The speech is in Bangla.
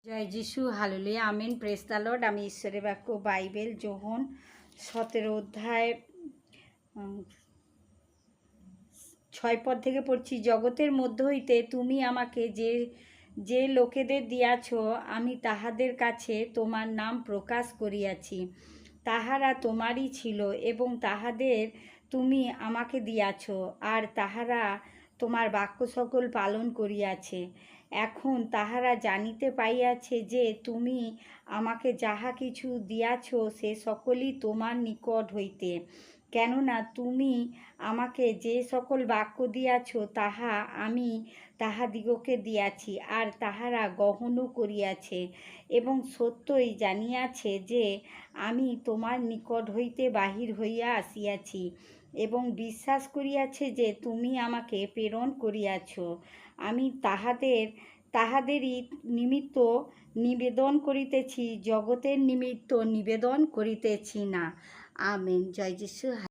জয় যিশু, hallelujah, amen, praise the Lord. আমি ঈশ্বরের বাক্য বাইবেল যোহন 17 অধ্যায় 6 পদ থেকে পড়ছি। জগতের মধ্য হইতে তুমি আমাকে যে যে লোকেদের দিয়াছ, আমি তাহাদের কাছে তোমার নাম প্রকাশ করিয়াছি। তাহারা তোমারই ছিল এবং তাহাদের তুমি আমাকে দিয়াছ, আর তাহারা তোমার বাক্য সকল পালন করিয়াছে। এখন তাহারা জানিতে পাইয়াছে যে তুমি আমাকে যাহা কিছু দিয়াছ সে সকলই তোমার নিকট হইতে, কেননা তুমি আমাকে যে সকল বাক্য দিয়াছ তাহা আমি তাহাদিগকে দিয়াছি, আর তাহারা গ্রহণও করিয়াছে এবং সত্যই জানিয়াছে যে আমি তোমার নিকট হইতে বাহির হইয়া আসিয়াছি, এবং বিশ্বাস করিয়াছে যে তুমি আমাকে প্রেরণ করিয়াছ। আমি তাহাদেরই নিমিত্ত নিবেদন করিতেছি, জগতের নিমিত্ত নিবেদন করিতেছি না। আমেন। জয় যিশু।